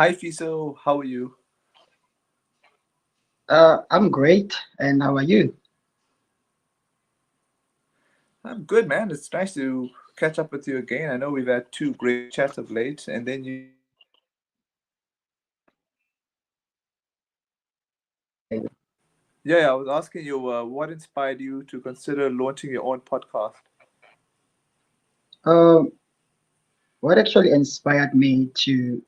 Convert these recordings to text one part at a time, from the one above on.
Hi, Fiso. How are you? I'm great, and how are you? I'm good, man. It's nice to catch up with you again. I know we've had two great chats of late, and then you mentioned that you were launching your own podcast. Yeah, I was asking you what inspired you to consider launching your own podcast? Um, what actually inspired me to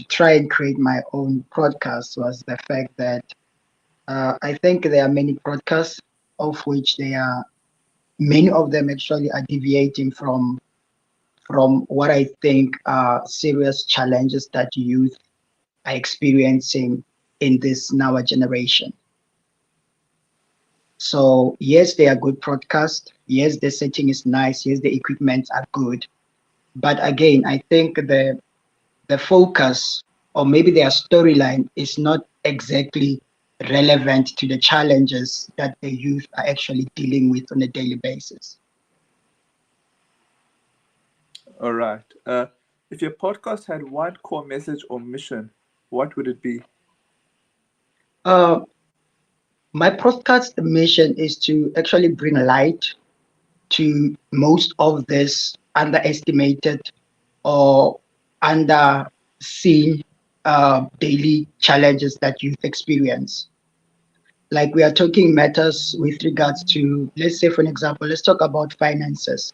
try and create my own podcast was the fact that I think there are many podcasts of which there are many of them actually are deviating from what I think are serious challenges that youth are experiencing in this now generation. So yes, they are good podcasts. Yes, the setting is nice. Yes, the equipment are good. But again, I think the focus or maybe their storyline is not exactly relevant to the challenges that the youth are actually dealing with on a daily basis. All right. If your podcast had one core message or mission, what would it be? Uh, my podcast mission is to actually bring light to most of this underestimated or underseen daily challenges that youth experience. Like we are talking matters with regards to, let's say, for an example, let's talk about finances.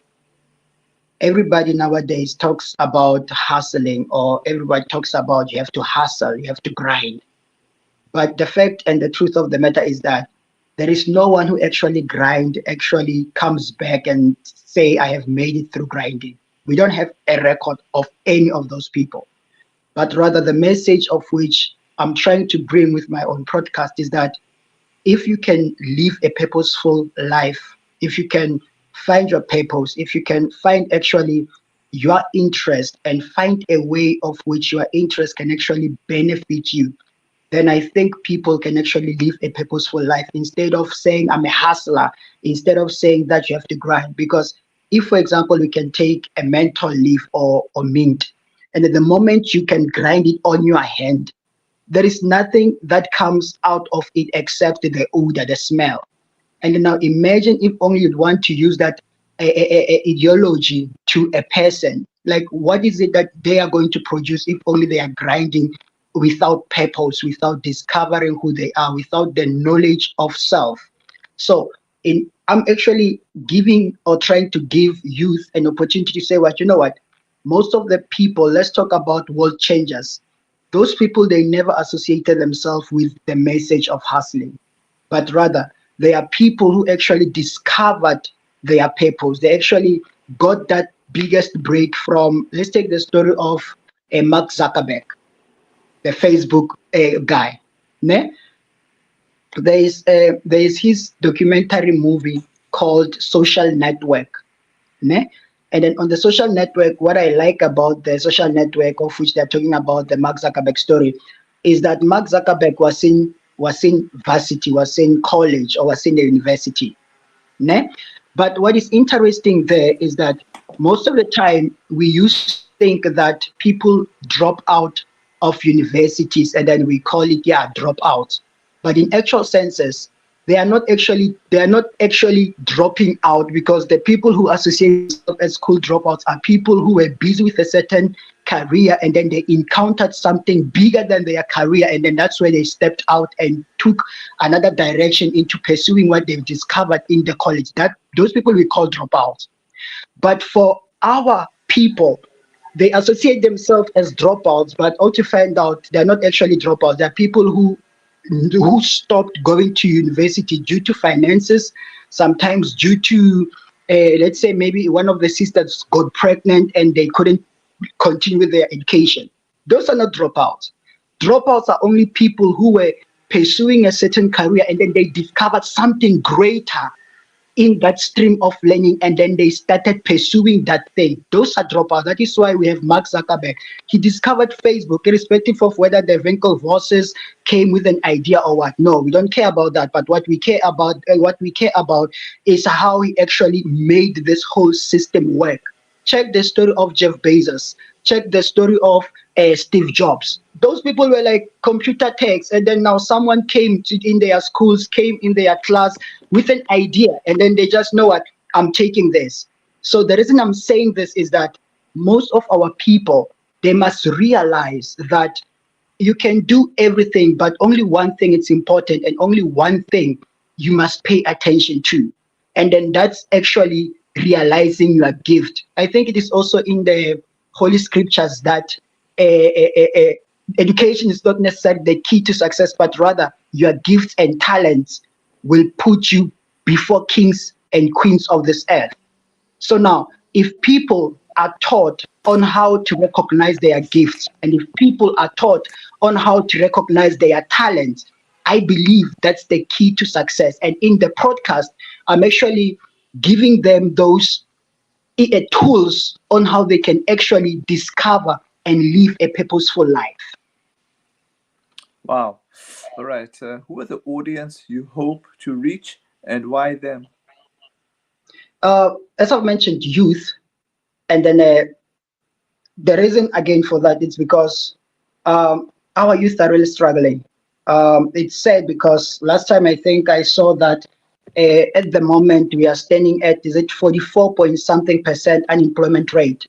Everybody nowadays talks about hustling, or everybody talks about you have to hustle, you have to grind. But the fact and the truth of the matter is that there is no one who actually grind, actually comes back and say, I have made it through grinding. We don't have a record of any of those people. But rather the message of which I'm trying to bring with my own podcast is that if you can live a purposeful life, if you can find your purpose, if you can find actually your interest and find a way of which your interest can actually benefit you, then I think people can actually live a purposeful life instead of saying I'm a hustler, instead of saying that you have to grind. Because if, for example, we can take a mental leaf or mint, and at the moment you can grind it on your hand, there is nothing that comes out of it except the odor, the smell. And now imagine if only you'd want to use that ideology to a person. Like, what is it that they are going to produce if only they are grinding without purpose, without discovering who they are, without the knowledge of self? So, I'm actually giving or trying to give youth an opportunity to say, what, you know what? Most of the people, let's talk about world changers. Those people, they never associated themselves with the message of hustling, but rather they are people who actually discovered their purpose. They actually got that biggest break from, let's take the story of Mark Zuckerberg, the Facebook guy. Ne? There is his documentary movie called Social Network. Ne? And then on the social network, what I like about the social network of which they're talking about the Mark Zuckerberg story is that Mark Zuckerberg was in varsity, was in college, or was in the university. Ne? But what is interesting there is that most of the time we used to think that people drop out of universities and then we call it, yeah, dropouts. But in actual senses, they are not actually dropping out, because the people who associate themselves as school dropouts are people who were busy with a certain career and then they encountered something bigger than their career, and then that's where they stepped out and took another direction into pursuing what they've discovered in the college. That those people we call dropouts. But for our people, they associate themselves as dropouts, but all to find out they're not actually dropouts. They're people who stopped going to university due to finances, sometimes due to, let's say, maybe one of the sisters got pregnant and they couldn't continue with their education. Those are not dropouts. Dropouts are only people who were pursuing a certain career and then they discovered something greater in that stream of learning and then they started pursuing that thing. Those are dropouts. That is why we have Mark Zuckerberg. He discovered Facebook, irrespective of whether the Winklevoss came with an idea or what. No, we don't care about that. But what we care about is how he actually made this whole system work. Check the story of Jeff Bezos. check the story of Steve Jobs. Those people were like computer techs, and then now someone came in their schools, came in their class with an idea, and then they just know what, I'm taking this. So the reason I'm saying this is that most of our people, they must realize that you can do everything, but only one thing is important, and only one thing you must pay attention to. And then that's actually realizing your gift. I think it is also in the Holy Scriptures that education is not necessarily the key to success, but rather your gifts and talents will put you before kings and queens of this earth. So now, if people are taught on how to recognize their gifts, and if people are taught on how to recognize their talents, I believe that's the key to success. And in the podcast, I'm actually giving them those tools on how they can actually discover and live a purposeful life. Wow. All right. Who are the audience you hope to reach, and why them? As I've mentioned, youth, and then the reason again for that is because our youth are really struggling. It's sad because last time I think I saw that at the moment we are standing at, is it 44 point something percent unemployment rate,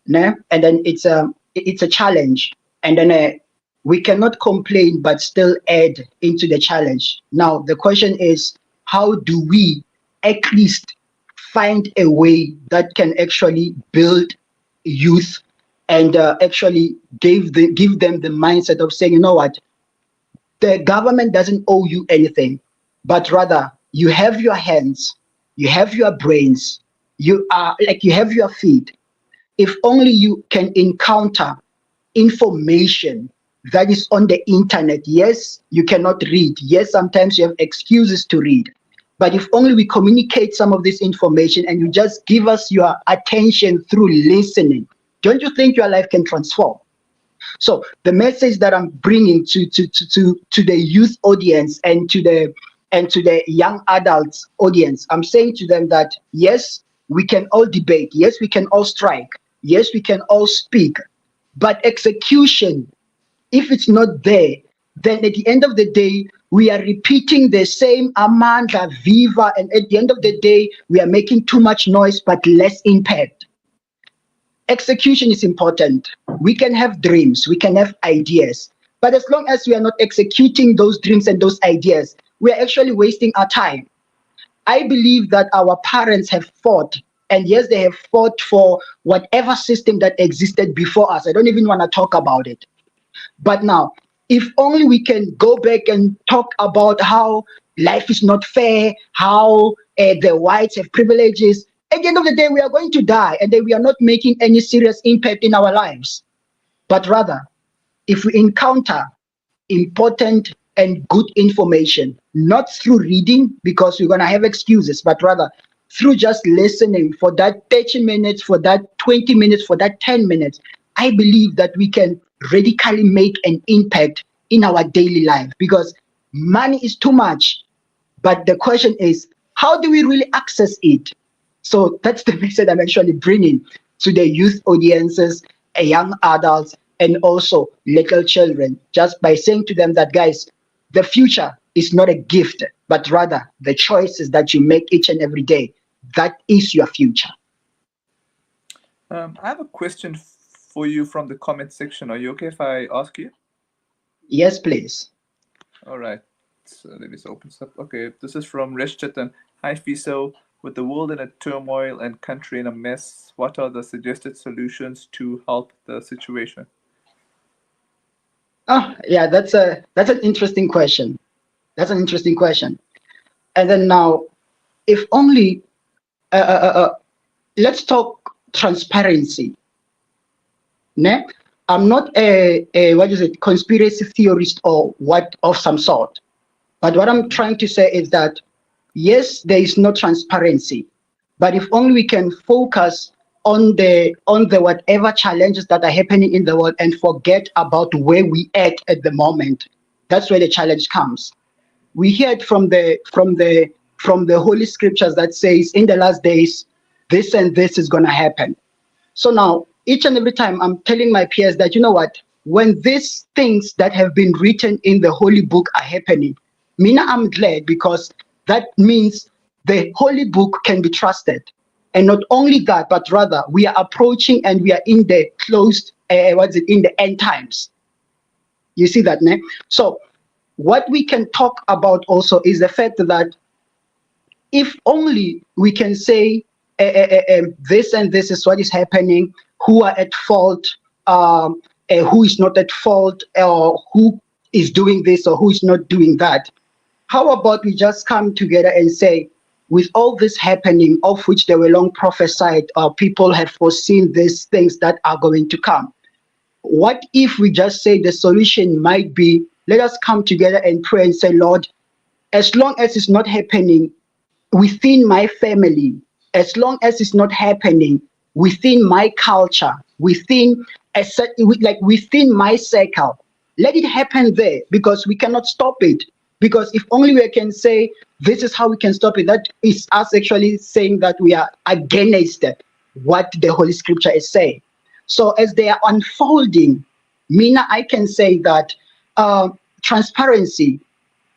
né? And then it's a challenge, and then we cannot complain but still add into the challenge. Now the question is, how do we at least find a way that can actually build youth and actually give them the mindset of saying, you know what, the government doesn't owe you anything, but rather you have your hands, you have your brains, you are like, you have your feet. If only you can encounter information that is on the internet. Yes, you cannot read. Yes, sometimes you have excuses to read. But if only we communicate some of this information and you just give us your attention through listening, don't you think your life can transform? So the message that I'm bringing to the youth audience and to the young adults audience, I'm saying to them that yes, we can all debate, yes, we can all strike, yes, we can all speak, but execution, if it's not there, then at the end of the day, we are repeating the same Amanda Viva, and at the end of the day, we are making too much noise but less impact. Execution is important. We can have dreams, we can have ideas, but as long as we are not executing those dreams and those ideas, we are actually wasting our time. I believe that our parents have fought, and yes, they have fought for whatever system that existed before us. I don't even want to talk about it. But now, if only we can go back and talk about how life is not fair, how the whites have privileges, at the end of the day, we are going to die, and then we are not making any serious impact in our lives. But rather, if we encounter important and good information, not through reading because we're going to have excuses, but rather through just listening for that 30 minutes, for that 20 minutes, for that 10 minutes, I believe that we can radically make an impact in our daily life, because money is too much. But the question is, how do we really access it? So that's the message I'm actually bringing to the youth audiences, young adults, and also little children, just by saying to them that, guys, the future is not a gift, but rather the choices that you make each and every day. That is your future. I have a question for you from the comment section. Are you okay if I ask you? Yes, please. All right. So let me just open this up. Okay, this is from Reshchetan. Hi, Fiso. With the world in a turmoil and country in a mess, what are the suggested solutions to help the situation? Oh, yeah, that's an interesting question. That's an interesting question. And then now, if only let's talk transparency. Ne? I'm not a what is it, conspiracy theorist or what of some sort. But what I'm trying to say is that yes, there is no transparency. But if only we can focus on the whatever challenges that are happening in the world and forget about where we at the moment, that's where the challenge comes. We hear it from the Holy Scriptures that says in the last days, this and this is gonna happen. So now each and every time I'm telling my peers that, you know what, when these things that have been written in the holy book are happening, Mina, I'm glad, because that means the holy book can be trusted. And not only that, but rather we are approaching and we are in the closed, in the end times. You see that, ne? So what we can talk about also is the fact that if only we can say this and this is what is happening, who are at fault, who is not at fault, or who is doing this or who is not doing that. How about we just come together and say, with all this happening, of which they were long prophesied, or people have foreseen these things that are going to come. What if we just say the solution might be, let us come together and pray and say, Lord, as long as it's not happening within my family, as long as it's not happening within my culture, within within my circle, let it happen there, because we cannot stop it. Because if only we can say this is how we can stop it, that is us actually saying that we are against what the Holy Scripture is saying. So as they are unfolding, Mina, I can say that transparency.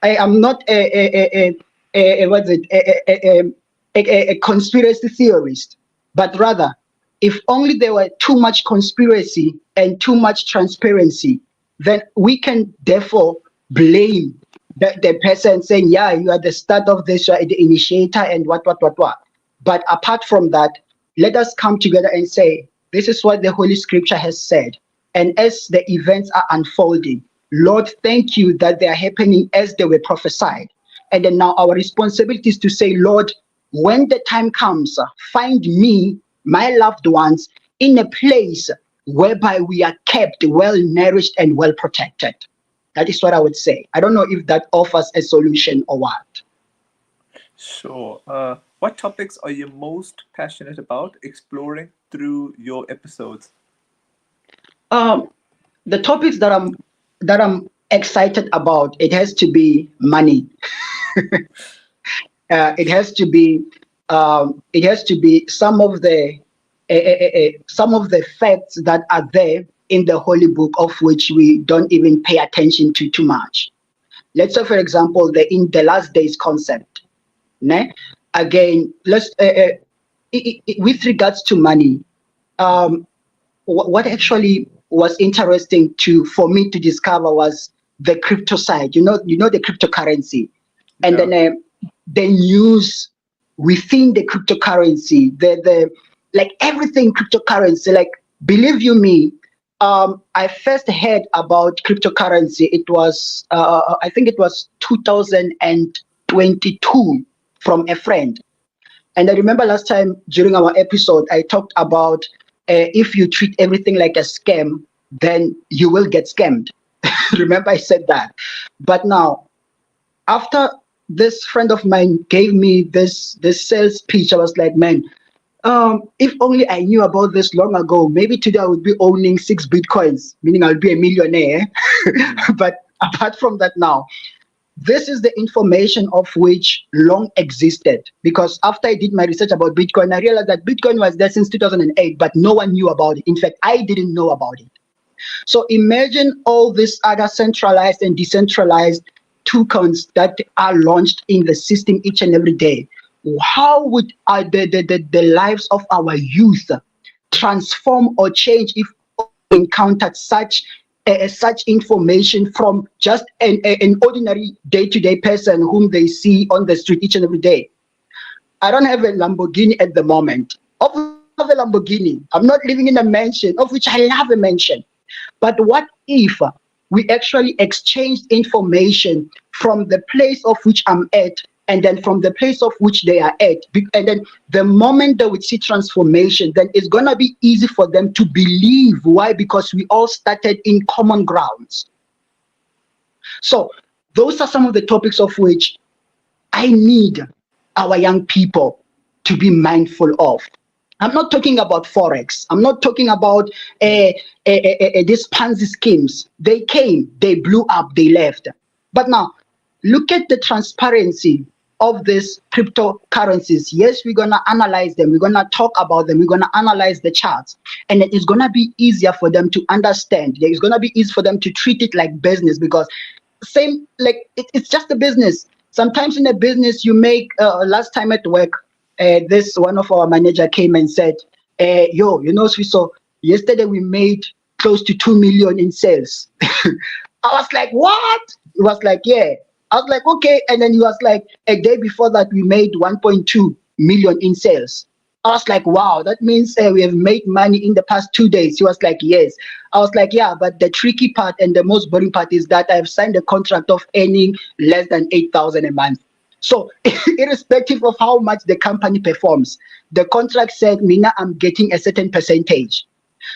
I am not what's it, a conspiracy theorist, but rather, if only there were too much conspiracy and too much transparency, then we can therefore blame the person saying, yeah, you are the start of this, you are the initiator, and what. But apart from that, let us come together and say, this is what the Holy Scripture has said. And as the events are unfolding, Lord, thank you that they are happening as they were prophesied. And then now our responsibility is to say, Lord, when the time comes, find me, my loved ones, in a place whereby we are kept well nourished and well protected. That is what I would say. I don't know if that offers a solution or what. Sure. What topics are you most passionate about exploring through your episodes? The topics that I'm excited about, it has to be money. It has to be some of the facts that are there in the holy book, of which we don't even pay attention to too much. Let's say, for example, the in the last days concept. Ne? Again, let's with regards to money, um, what actually was interesting to for me to discover was the crypto side. You know the cryptocurrency, and Yeah. then the news within the cryptocurrency, the like everything cryptocurrency. Like, believe you me, I first heard about cryptocurrency. It was I think it was 2022 from a friend. And I remember last time during our episode, I talked about if you treat everything like a scam, then you will get scammed. Remember, I said that. But now, after this friend of mine gave me this sales pitch, I was like, man, if only I knew about this long ago, maybe today I would be owning 6 bitcoins, meaning I'll be a millionaire. But apart from that, now, this is the information of which long existed, because after I did my research about Bitcoin, I realized that Bitcoin was there since 2008, but no one knew about it. In fact, I didn't know about it. So imagine all these other centralized and decentralized tokens that are launched in the system each and every day. How would the lives of our youth transform or change if we encountered such information from just an ordinary day-to-day person whom they see on the street each and every day? I don't have a Lamborghini at the moment. Of which I have a Lamborghini. I'm not living in a mansion, of which I have a mansion. But what if we actually exchanged information from the place of which I'm at, and then from the place of which they are at? And then the moment they would see transformation, then it's going to be easy for them to believe. Why? Because we all started in common grounds. So those are some of the topics of which I need our young people to be mindful of. I'm not talking about Forex. I'm not talking about these Ponzi schemes. They came, they blew up, they left. But now, look at the transparency. of these cryptocurrencies. Yes, we're gonna analyze them. We're gonna talk about them. We're gonna analyze the charts, and it is gonna be easier for them to understand. It's gonna be easy for them to treat it like business, because same like it's just a business. Sometimes in a business you make last time at work, this one of our manager came and said, yo, so yesterday we made close to 2 million in sales. I was like, what? He was like, yeah. I was like, okay. And then he was like, a day before that we made 1.2 million in sales. I was like, wow, that means we have made money in the past 2 days. He was like, yes. I was like, yeah, but the tricky part and the most boring part is that I've signed a contract of earning less than 8,000 a month. So irrespective of how much the company performs, the contract said, Mina, I'm getting a certain percentage.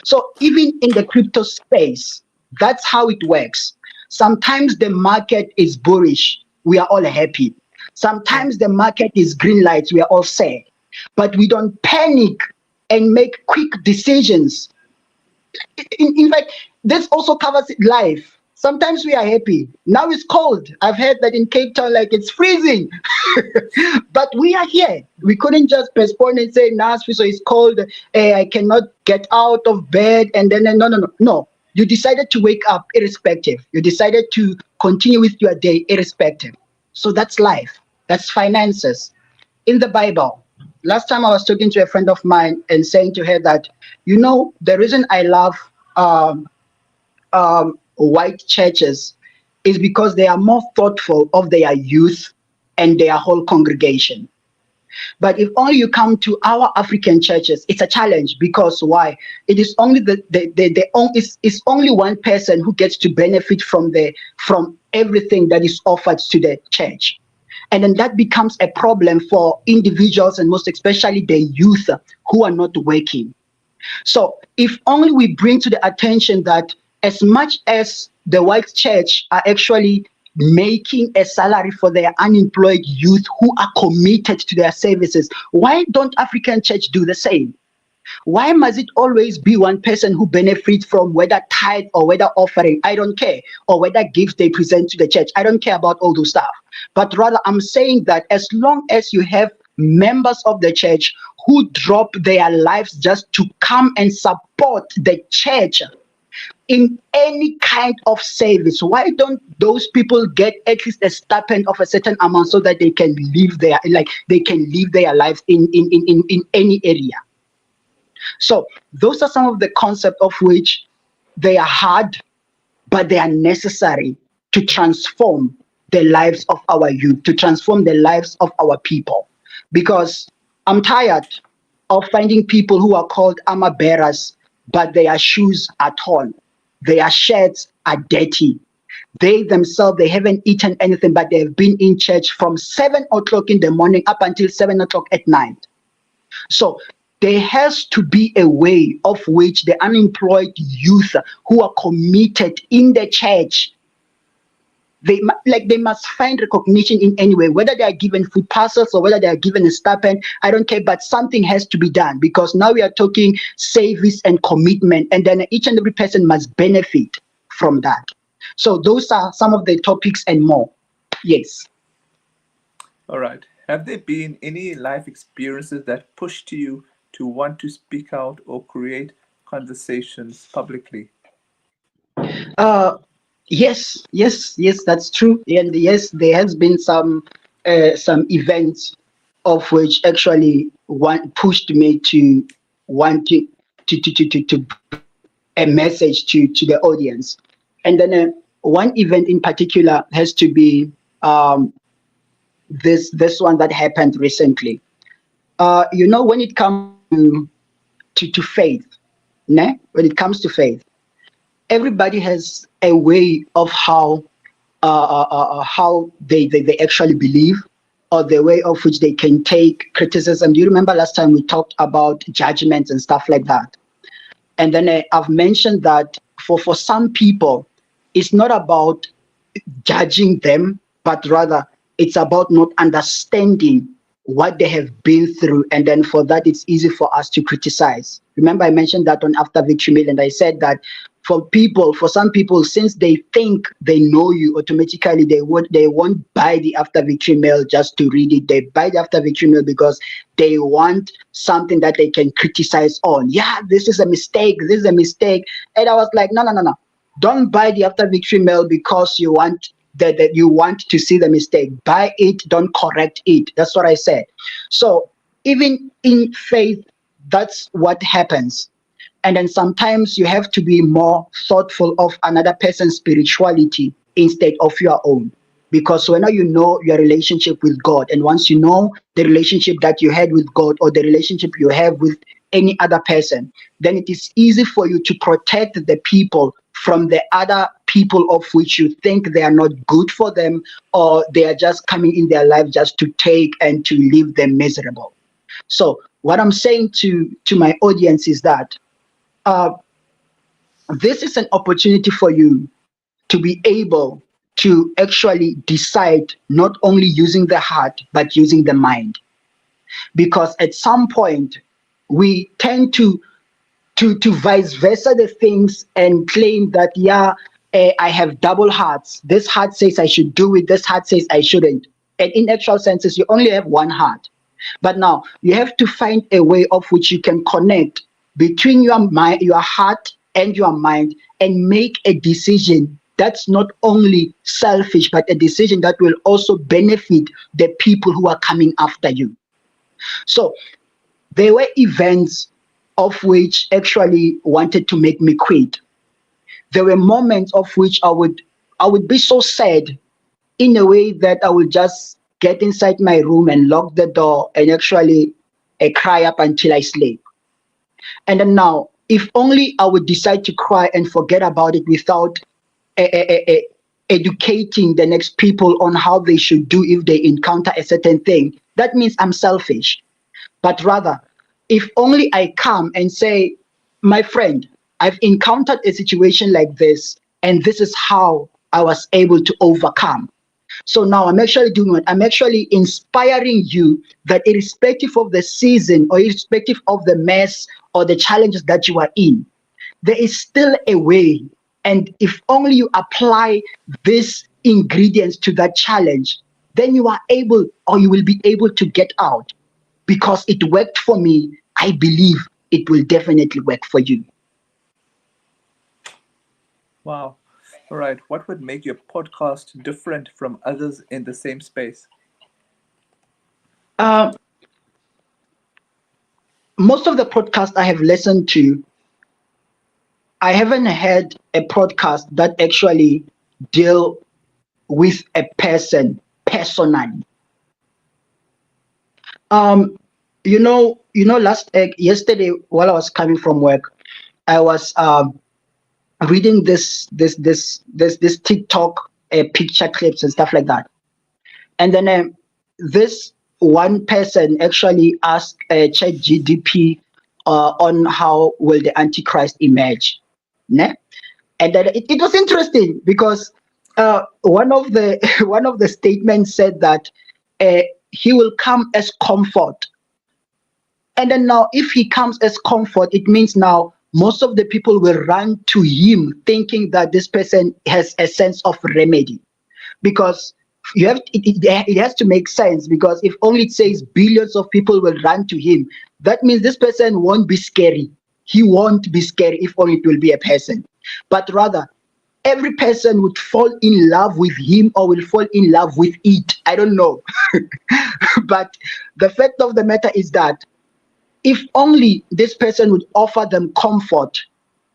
So even in the crypto space, that's how it works. Sometimes the market is bullish, we are all happy. Sometimes the market is green lights, we are all sad. But we don't panic and make quick decisions. In fact, this also covers life. Sometimes we are happy. Now it's cold. I've heard that in Cape Town, like it's freezing. But we are here. We couldn't just postpone and say, nah, so it's cold. I cannot get out of bed. And then, no. You decided to wake up irrespective. You decided to continue with your day irrespective. So that's life. That's finances. In the Bible, last time I was talking to a friend of mine and saying to her that, the reason I love white churches is because they are more thoughtful of their youth and their whole congregation. But if only you come to our African churches, it's a challenge, because why? It is only it's only one person who gets to benefit from everything that is offered to the church. And then that becomes a problem for individuals, and most especially the youth who are not working. So if only we bring to the attention that as much as the white church are actually making a salary for their unemployed youth who are committed to their services, why don't African church do the same? Why must it always be one person who benefits from whether tithe or whether offering? I don't care. Or whether gifts they present to the church. I don't care about all those stuff. But rather, I'm saying that as long as you have members of the church who drop their lives just to come and support the church in any kind of service, why don't those people get at least a stipend of a certain amount so that they can live their lives in any area? So those are some of the concepts of which they are hard, but they are necessary to transform the lives of our youth, to transform the lives of our people. Because I'm tired of finding people who are called armor bearers, but their shoes are torn, their shirts are dirty. They themselves, they haven't eaten anything, but they've been in church from 7 o'clock in the morning up until 7 o'clock at night. So there has to be a way of which the unemployed youth who are committed in the church, they must find recognition in any way, whether they are given food parcels or whether they are given a stipend. I don't care, but something has to be done, because now we are talking service and commitment, and then each and every person must benefit from that. So those are some of the topics and more. Yes. All right. Have there been any life experiences that pushed you to want to speak out or create conversations publicly? Yes, that's true. And yes, there has been some events of which actually pushed me to want to a message to the audience. And then one event in particular has to be this one that happened recently. When it comes to faith, when it comes to faith, everybody has a way of how they actually believe, or the way of which they can take criticism. Do you remember last time we talked about judgments and stuff like that? And then I've mentioned that for some people, it's not about judging them, but rather it's about not understanding what they have been through, and then for that it's easy for us to criticize. Remember, I mentioned that on After Victory Meal, and I said that For some people, since they think they know you, automatically they won't buy the after victory mail just to read it. They buy the after victory mail because they want something that they can criticize on. Yeah, this is a mistake. This is a mistake. And I was like, no, no, no, no. Don't buy the after victory mail because you want that you want to see the mistake. Buy it, don't correct it. That's what I said. So even in faith, that's what happens. And then sometimes you have to be more thoughtful of another person's spirituality instead of your own. Because when you know your relationship with God, and once you know the relationship that you had with God or the relationship you have with any other person, then it is easy for you to protect the people from the other people of which you think they are not good for them, or they are just coming in their life just to take and to leave them miserable. So what I'm saying to my audience is that uh, this is an opportunity for you to be able to actually decide, not only using the heart but using the mind, because at some point we tend to vice versa the things and claim that, yeah, I have double hearts. This heart says I should do it, this heart says I shouldn't. And in actual senses, you only have one heart. But now you have to find a way of which you can connect between your mind, your heart and your mind, and make a decision that's not only selfish, but a decision that will also benefit the people who are coming after you. So there were events of which actually wanted to make me quit. There were moments of which I would be so sad, in a way that I would just get inside my room and lock the door and actually cry up until I sleep. And then now, if only I would decide to cry and forget about it without educating the next people on how they should do if they encounter a certain thing, that means I'm selfish. But rather, if only I come and say, my friend, I've encountered a situation like this, and this is how I was able to overcome. So now I'm actually doing what? I'm actually inspiring you that irrespective of the season or irrespective of the mess or the challenges that you are in, there is still a way. And if only you apply these ingredients to that challenge, then you are able, or you will be able to get out. Because it worked for me, I believe it will definitely work for you. Wow. All right. What would make your podcast different from others in the same space? Uh, Most of the podcasts I have listened to, I haven't had a podcast that actually deal with a person personally. Um, yesterday while I was coming from work, I was reading this TikTok picture clips and stuff like that, and then this one person actually asked ChatGPT on how will the Antichrist emerge, ne? And then it was interesting because one of the one of the statements said that uh, he will come as comfort. And then now, if he comes as comfort, it means now most of the people will run to him thinking that this person has a sense of remedy. Because it has to make sense, because if only it says billions of people will run to him, that means this person won't be scary. He won't be scary if only it will be a person. But rather, every person would fall in love with him or will fall in love with it. I don't know. But the fact of the matter is that if only this person would offer them comfort,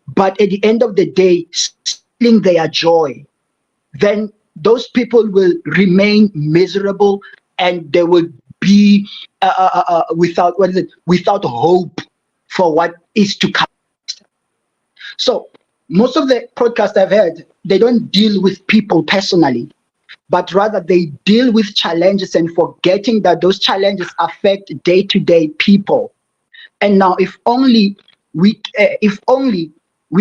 but at the end of the day, stealing their joy, then those people will remain miserable, and they will be without, what is it, without hope for what is to come. So most of the podcasts I've heard, they don't deal with people personally, but rather they deal with challenges and forgetting that those challenges affect day-to-day people. And now, if only we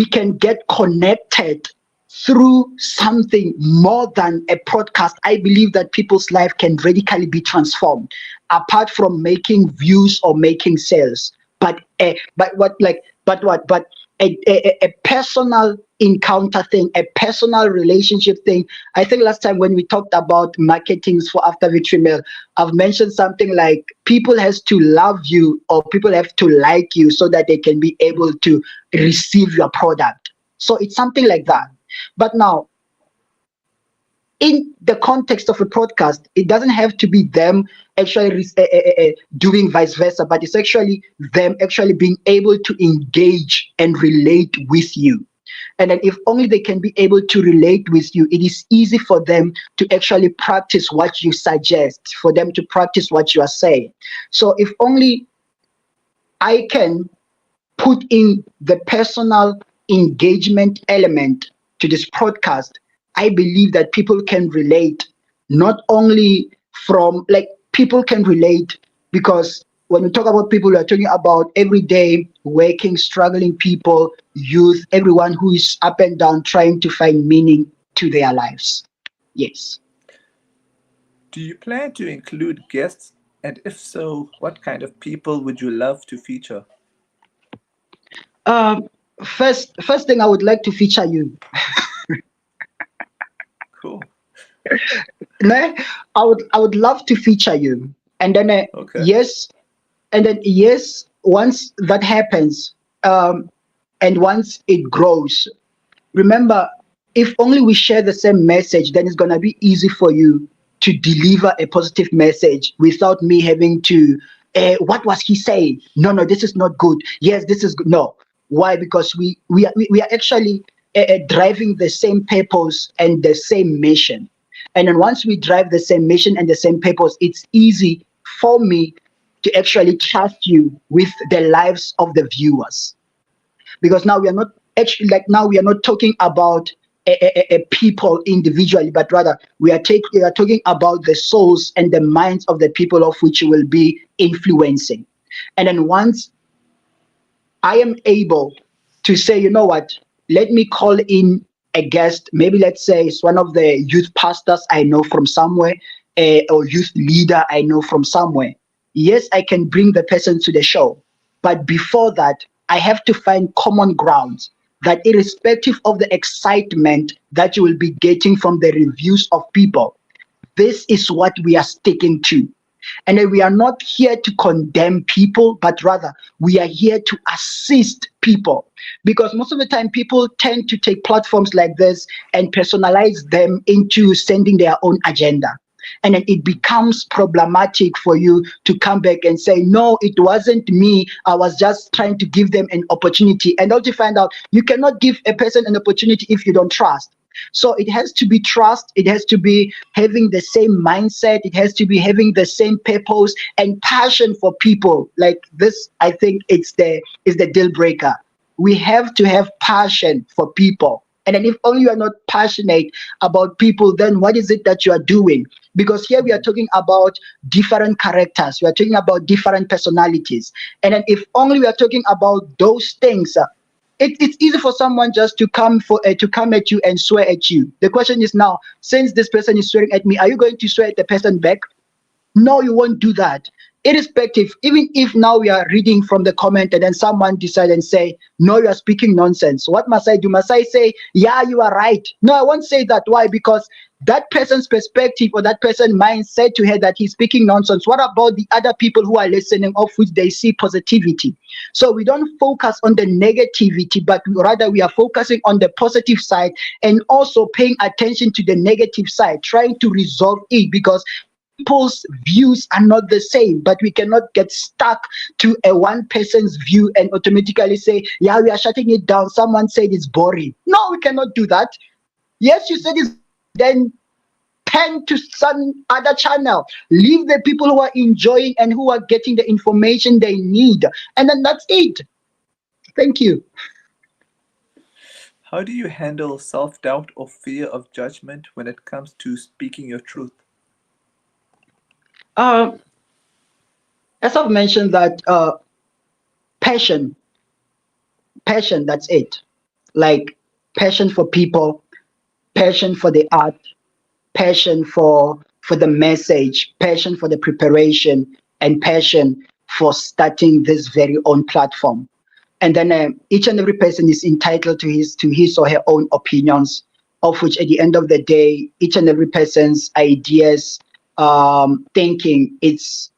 can get connected through something more than a podcast, I believe that people's life can radically be transformed, apart from making views or making sales. But what, like, but what? But a personal encounter thing, a personal relationship thing. I think last time when we talked about marketings for After Victory Mail, I've mentioned something like people has to love you or people have to like you so that they can be able to receive your product. So it's something like that. But now, in the context of a podcast, it doesn't have to be them actually doing vice versa, but it's actually them actually being able to engage and relate with you. And then if only they can be able to relate with you, it is easy for them to actually practice what you suggest, for them to practice what you are saying. So if only I can put in the personal engagement element to this podcast, I believe that people can relate, not only from like people can relate because when we talk about people, we are talking about everyday working, struggling people, youth, everyone who is up and down trying to find meaning to their lives. Yes. Do you plan to include guests? And if so, what kind of people would you love to feature? Um, first thing I would like to feature you. Cool. No, I would love to feature you, and then Okay. yes, and then yes, once that happens, and once it grows, remember, if only we share the same message, then it's gonna be easy for you to deliver a positive message without me having to. What was he saying? No, no, this is not good. Yes, this is good. No, why? Because we are actually driving the same purpose and the same mission. And then once we drive the same mission and the same purpose, it's easy for me to actually trust you with the lives of the viewers, because now we are not actually like now we are not talking about a people individually, but rather we are talking about the souls and the minds of the people of which you will be influencing. And then once I am able to say, you know what, let me call in a guest. Maybe let's say it's one of the youth pastors I know from somewhere, or youth leader I know from somewhere. Yes, I can bring the person to the show. But before that, I have to find common grounds that, irrespective of the excitement that you will be getting from the reviews of people, this is what we are sticking to. And then we are not here to condemn people, but rather we are here to assist people. Because most of the time, people tend to take platforms like this and personalize them into sending their own agenda. And then it becomes problematic for you to come back and say, no, it wasn't me. I was just trying to give them an opportunity. And also find out you cannot give a person an opportunity if you don't trust. So it has to be trust. It has to be having the same mindset. It has to be having the same purpose and passion for people. Like this, I think it's the deal breaker. We have to have passion for people. And then if only you are not passionate about people, then what is it that you are doing? Because here we are talking about different characters. We are talking about different personalities. And then if only we are talking about those things, it's easy for someone just to come at you and swear at you. The question is now, since this person is swearing at me, are you going to swear at the person back? No, you won't do that. Irrespective, even if now we are reading from the comment and then someone decide and say, no, you are speaking nonsense. What must I do? Must I say, yeah, you are right? No, I won't say that. Why? Because that person's perspective or that person's mind said to her that he's speaking nonsense. What about the other people who are listening, of which they see positivity? So we don't focus on the negativity, but rather we are focusing on the positive side and also paying attention to the negative side, trying to resolve it, because people's views are not the same, but we cannot get stuck to a one person's view and automatically say, yeah, we are shutting it down. Someone said it's boring. No, we cannot do that. Yes, you said it's then turn to some other channel. Leave the people who are enjoying and who are getting the information they need. And then that's it. Thank you. How do you handle self doubt or fear of judgment when it comes to speaking your truth? Uh, as I've mentioned that passion, passion, that's it. Like passion for people, passion for the art, passion for the message, passion for the preparation, and passion for starting this very own platform. and then each and every person is entitled to his or her own opinions, of which at the end of the day, each and every person's ideas, thinking, it's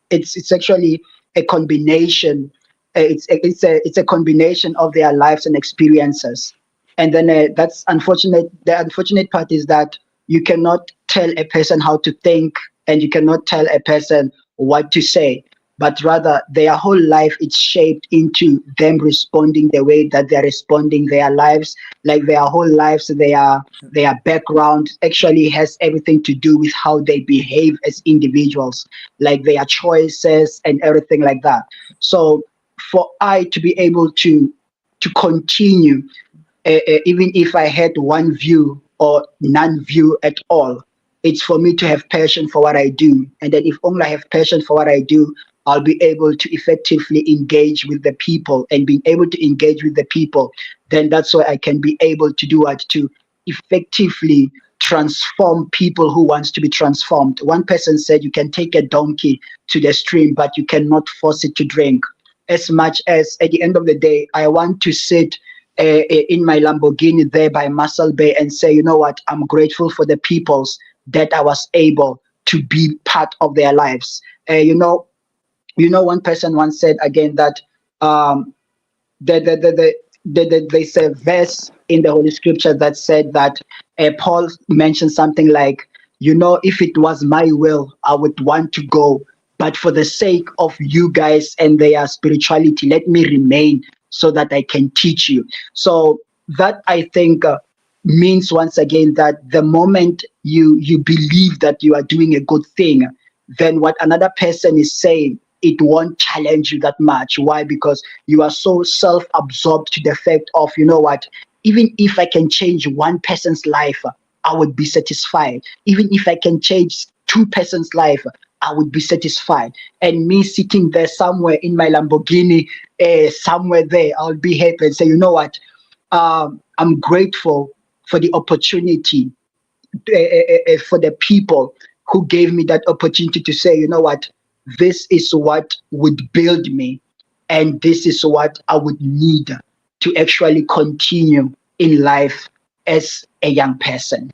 actually a combination. It's a combination of their lives and experiences. And then that's unfortunate. The unfortunate part is that you cannot tell a person how to think, and you cannot tell a person what to say, but rather their whole life is shaped into them responding the way that they're responding. Their lives, like their whole lives, their background actually has everything to do with how they behave as individuals, like their choices and everything like that. So for I to be able to continue, even if I had one view or none view at all, it's for me to have passion for what I do. And then if only I have passion for what I do, I'll be able to effectively engage with the people, and being able to engage with the people, then that's why I can be able to do what, to effectively transform people who wants to be transformed. One person said you can take a donkey to the stream, but you cannot force it to drink. As much as at the end of the day, I want to sit in my Lamborghini there by Muscle Bay and say, you know what, I'm grateful for the peoples that I was able to be part of their lives. One person once said again that there's a verse in the Holy Scripture that said that Paul mentioned something like, if it was my will, I would want to go, but for the sake of you guys and their spirituality, let me remain so that I can teach you. So that, I think, means once again that the moment you believe that you are doing a good thing, then what another person is saying, it won't challenge you that much. Why? Because you are so self-absorbed to the fact of, you know what, even if I can change one person's life, I would be satisfied. Even if I can change two persons' life, I would be satisfied. And me sitting there somewhere in my Lamborghini, somewhere there, I'll be happy and say, you know what, I'm grateful for the opportunity, for the people who gave me that opportunity to say, you know what, this is what would build me, and this is what I would need to actually continue in life as a young person.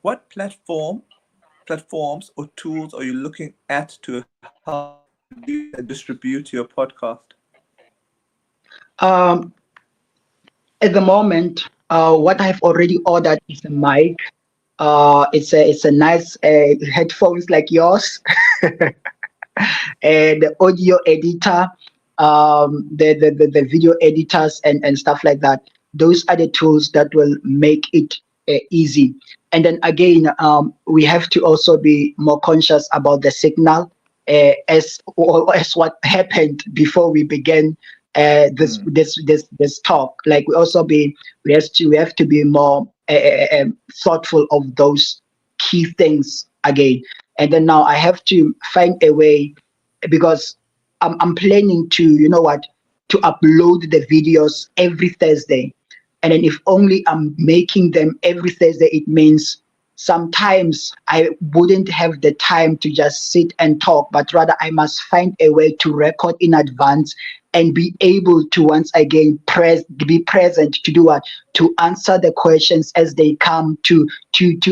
What platforms or tools are you looking at to help produce and distribute your podcast? Um, at the moment, what I've already ordered is a mic. It's a nice headphones like yours, and the audio editor, the video editors and stuff like that. Those are the tools that will make it easy. And then again, we have to also be more conscious about the signal, as what happened before we began this talk. Like we have to be more thoughtful of those key things again. And then now I have to find a way, because I'm planning to, to upload the videos every Thursday. And then if only I'm making them every Thursday, it means sometimes I wouldn't have the time to just sit and talk, but rather I must find a way to record in advance and be able to once again be present to do what? To answer the questions as they come, to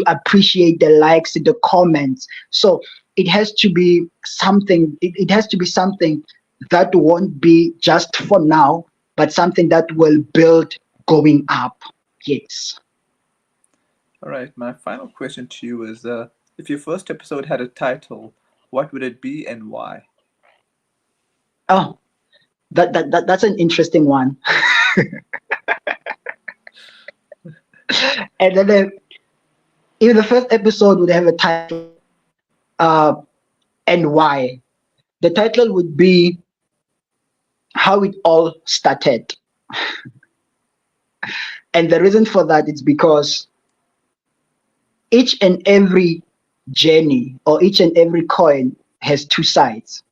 appreciate the likes, the comments. So it has to be something, it has to be something that won't be just for now, but something that will build going up. Yes. All right, my final question to you is, if your first episode had a title, what would it be and why? Oh, that's an interesting one. And then if the first episode would have a title, uh, and why, the title would be How It All Started. And the reason for that is because each and every journey, or each and every coin, has two sides.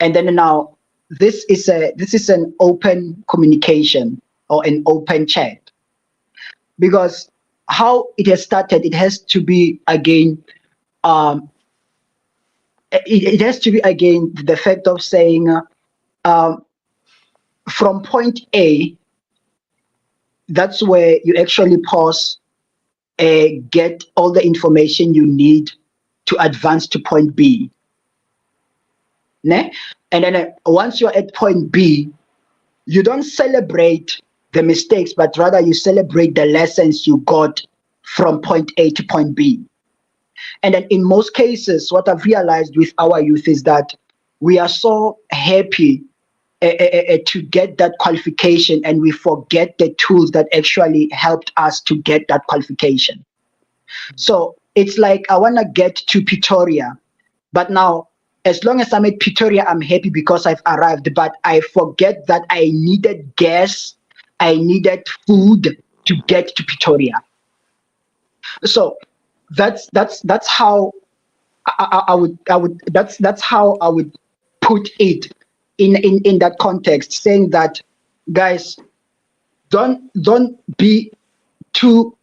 And then now this is an open communication or an open chat, because how it has started, it has to be again, um, it has to be again the fact of saying, from point A, that's where you actually pause, get all the information you need to advance to point B. Ne? And then once you're at point B, you don't celebrate the mistakes, but rather you celebrate the lessons you got from point A to point B. And then in most cases, what I've realized with our youth is that we are so happy to get that qualification, and we forget the tools that actually helped us to get that qualification. So it's like I want to get to Pretoria, but now as long as I'm at Pretoria, I'm happy because I've arrived. But I forget that I needed gas, I needed food to get to Pretoria. So that's how I would that's how I would put it in that context, saying that, guys, don't be too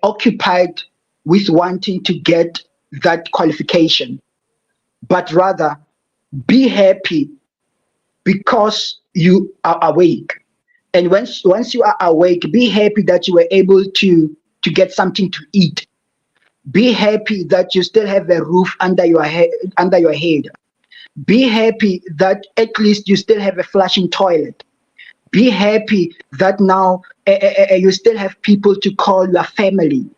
occupied with wanting to get that qualification, but rather be happy because you are awake. And once you are awake, be happy that you were able to get something to eat. Be happy that you still have a roof under your head. Be happy that at least you still have a flushing toilet. Be happy that now you still have people to call your family.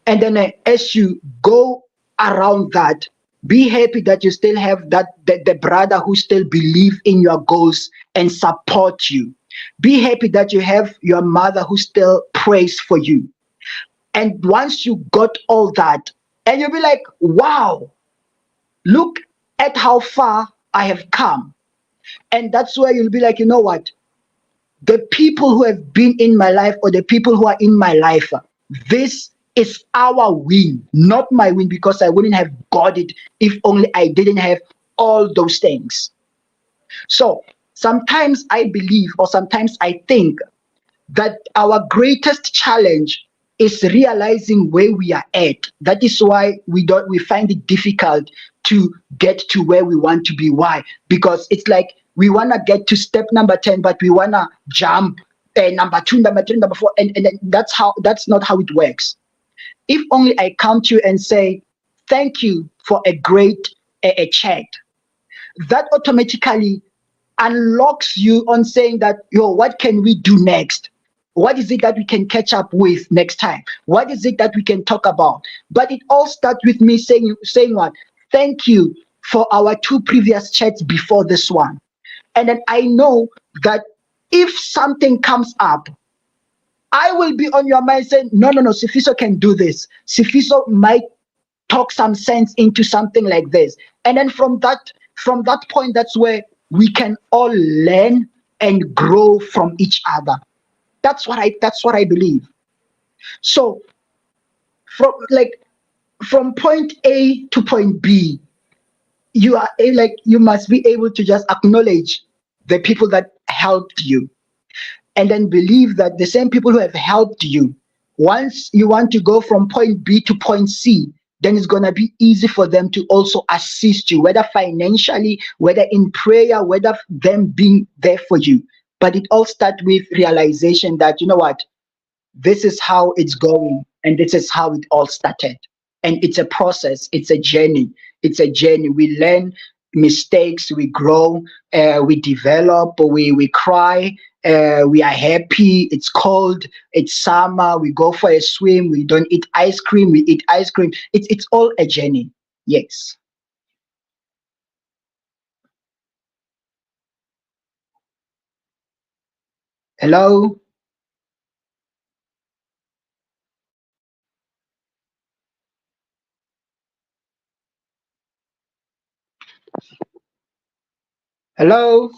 And then as you go around that, be happy that you still have the brother who still believe in your goals and support you. Be happy that you have your mother who still prays for you. And once you got all that, and you'll be like, wow, look at how far I have come. And that's where you'll be like, you know what? The people who have been in my life, or the people who are in my life, this is our win, not my win, because I wouldn't have got it if only I didn't have all those things. So sometimes I believe, or sometimes I think, that our greatest challenge is realizing where we are at. That is why we find it difficult to get to where we want to be. Why? Because it's like we wanna get to step number 10, but we wanna jump number two, number three, number four, and then that's not how it works. If only I come to you and say thank you for a great a chat, that automatically unlocks you on saying that, yo, what can we do next? What is it that we can catch up with next time? What is it that we can talk about? But it all starts with me saying what? Thank you for our two previous chats before this one. And then I know that if something comes up, I will be on your mind saying, no, no, no, Sifiso can do this. Sifiso might talk some sense into something like this. And then from that point, that's where we can all learn and grow from each other. That's what I believe. So from point A to point B, you must be able to just acknowledge the people that helped you, and then believe that the same people who have helped you, once you want to go from point B to point C, then it's going to be easy for them to also assist you, whether financially, whether in prayer, whether them being there for you. But it all starts with realization that, you know what, this is how it's going, and this is how it all started. And it's a process, it's a journey. We learn mistakes, we grow, we develop, we cry, we are happy, it's cold, it's summer, we go for a swim, we don't eat ice cream, we eat ice cream. It's all a journey. Yes. Hello. Hello.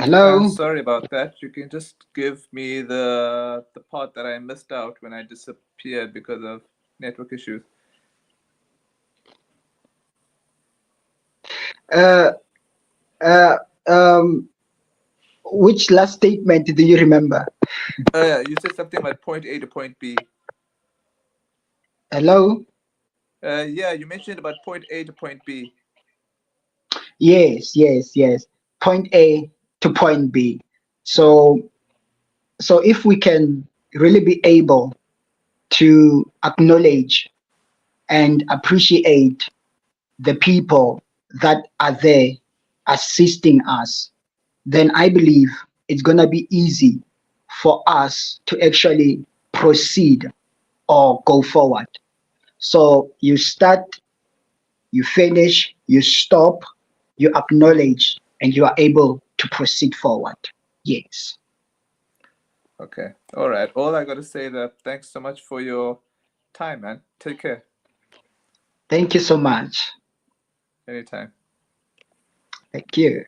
Hello. Sorry about that. You can just give me the part that I missed out when I disappeared because of network issues. Uh, uh, um, which last statement do you remember? Yeah, you said something about point A to point B. Hello. Yeah, you mentioned about point A to point B. Yes, yes, yes. Point A to point B. Yeah. So, so if we can really be able to acknowledge and appreciate the people that are there assisting us, then I believe it's gonna be easy for us to actually proceed or go forward. So you start, you finish, you stop, you acknowledge, and you are able to proceed forward. Yes. Okay. All right. All I got to say that thanks so much for your time, man. Take care. Thank you so much. Anytime. Thank you.